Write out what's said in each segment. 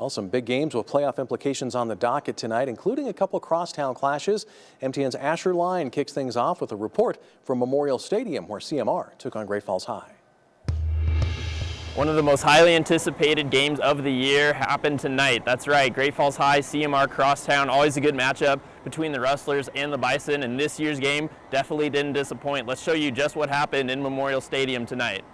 Well, some big games with playoff implications on the docket tonight, including a couple crosstown clashes. MTN's Asher Line kicks things off with a report from Memorial Stadium, where CMR took on Great Falls High. One of the most highly anticipated games of the year happened tonight. That's right, Great Falls High, CMR crosstown, always a good matchup between the Rustlers and the Bison, and this year's game definitely didn't disappoint. Let's show you just what happened in Memorial Stadium tonight.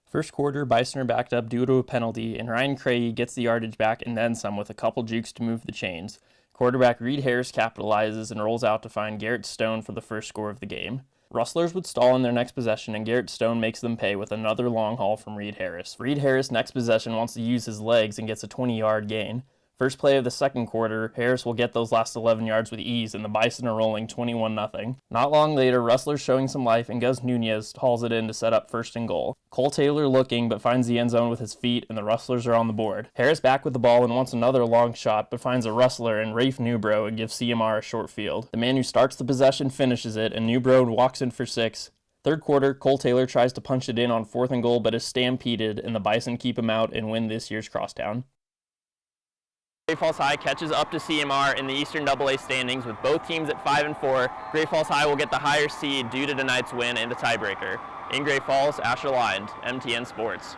First quarter, Bison are backed up due to a penalty, and Ryan Craigie gets the yardage back and then some with a couple jukes to move the chains. Quarterback Reed Harris capitalizes and rolls out to find Garrett Stone for the first score of the game. Rustlers would stall in their next possession, and Garrett Stone makes them pay with another long haul from Reed Harris. Reed Harris next possession wants to use his legs and gets a 20-yard gain. First play of the second quarter, Harris will get those last 11 yards with ease, and the Bison are rolling 21-0. Not long later, Rustlers showing some life, and Gus Nunez hauls it in to set up first and goal. Cole Taylor looking, but finds the end zone with his feet, and the Rustlers are on the board. Harris back with the ball and wants another long shot, but finds a Rustler in Rafe Newbro and gives CMR a short field. The man who starts the possession finishes it, and Newbro walks in for 6. Third quarter, Cole Taylor tries to punch it in on 4th and goal, but is stampeded, and the Bison keep him out and win this year's crosstown. Great Falls High catches up to CMR in the Eastern AA standings with both teams at 5-4. Great Falls High will get the higher seed due to tonight's win and a tiebreaker. In Great Falls, Asher Line, MTN Sports.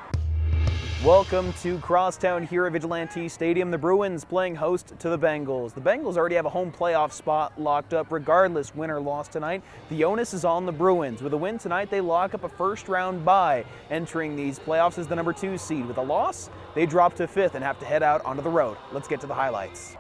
Welcome to Crosstown here at Vigilante Stadium. The Bruins playing host to the Bengals. The Bengals already have a home playoff spot locked up regardless win or loss tonight. The onus is on the Bruins. With a win tonight, they lock up a first-round bye, entering these playoffs as the number 2 seed. With a loss, they drop to 5th and have to head out onto the road. Let's get to the highlights.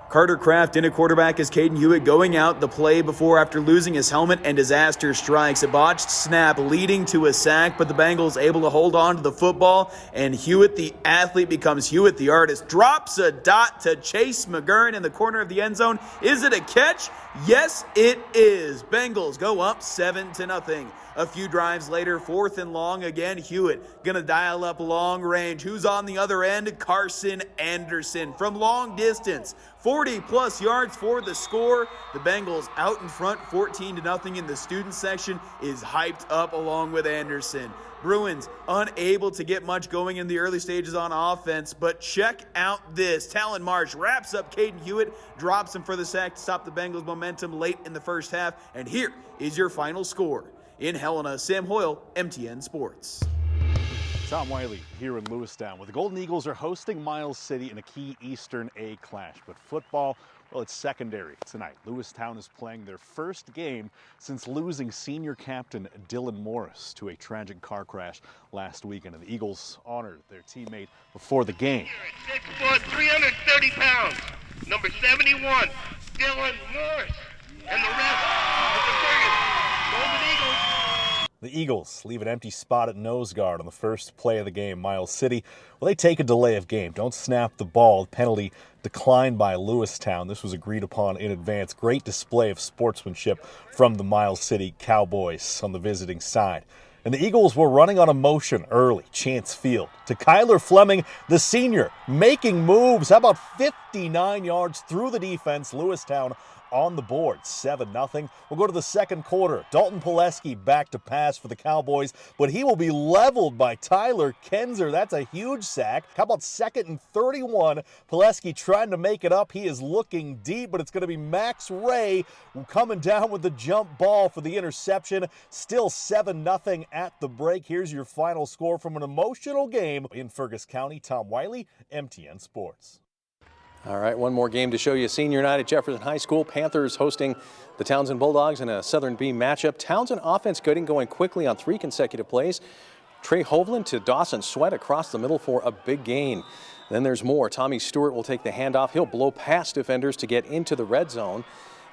Carter Kraft in a quarterback as Caden Hewitt going out the play before after losing his helmet and disaster strikes. A botched snap leading to a sack, but the Bengals able to hold on to the football, and Hewitt the athlete becomes Hewitt the artist. Drops a dot to Chase McGurn in the corner of the end zone. Is it a catch? Yes, it is. Bengals go up 7-0. A few drives later, 4th and long again. Hewitt gonna dial up long range. Who's on the other end? Carson Anderson from long distance. 40-plus yards for the score. The Bengals out in front, 14-0 in the student section, is hyped up along with Anderson. Bruins unable to get much going in the early stages on offense, but check out this. Talon Marsh wraps up Caden Hewitt, drops him for the sack to stop the Bengals' momentum late in the first half, and here is your final score. In Helena, Sam Hoyle, MTN Sports. Tom Wiley here in Lewistown, where the Golden Eagles are hosting Miles City in a key Eastern A clash. But football, well, it's secondary tonight. Lewistown is playing their first game since losing senior captain Dylan Morris to a tragic car crash last weekend. And the Eagles honored their teammate before the game. 6'4", 330 pounds, number 71, Dylan Morris, and the rest of the Golden Eagles. The Eagles leave an empty spot at nose guard on the first play of the game. Miles City, well, they take a delay of game. Don't snap the ball. The penalty declined by Lewistown. This was agreed upon in advance. Great display of sportsmanship from the Miles City Cowboys on the visiting side. And the Eagles were running on emotion early. Chance field to Kyler Fleming, the senior, making moves. How about 59 yards through the defense? Lewistown on the board, 7-0. We'll go to the second quarter. Dalton Pileski back to pass for the Cowboys, but he will be leveled by Tyler Kenzer. That's a huge sack. How about 2nd and 31? Pileski trying to make it up. He is looking deep, but it's going to be Max Ray coming down with the jump ball for the interception. Still 7-0 at the break. Here's your final score from an emotional game in Fergus County. Tom Wiley, MTN Sports. All right, one more game to show you. Senior night at Jefferson High School. Panthers hosting the Townsend Bulldogs in a Southern B matchup. Townsend offense going quickly on 3 consecutive plays. Trey Hovland to Dawson Sweat across the middle for a big gain. Then there's more. Tommy Stewart will take the handoff. He'll blow past defenders to get into the red zone.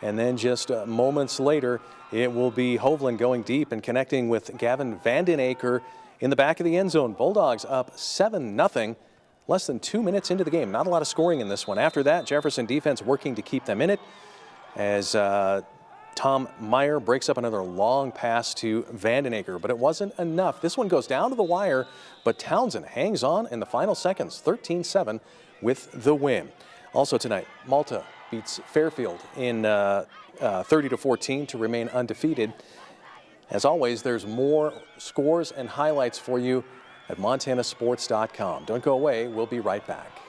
And then just moments later, it will be Hovland going deep and connecting with Gavin Vandenacre in the back of the end zone. Bulldogs up 7-0. Less than 2 minutes into the game. Not a lot of scoring in this one. After that, Jefferson defense working to keep them in it as Tom Meyer breaks up another long pass to Vandenacre, but it wasn't enough. This one goes down to the wire, but Townsend hangs on in the final seconds, 13-7 with the win. Also tonight, Malta beats Fairfield in 30-14 to remain undefeated. As always, there's more scores and highlights for you at montanasports.com. Don't go away. We'll be right back.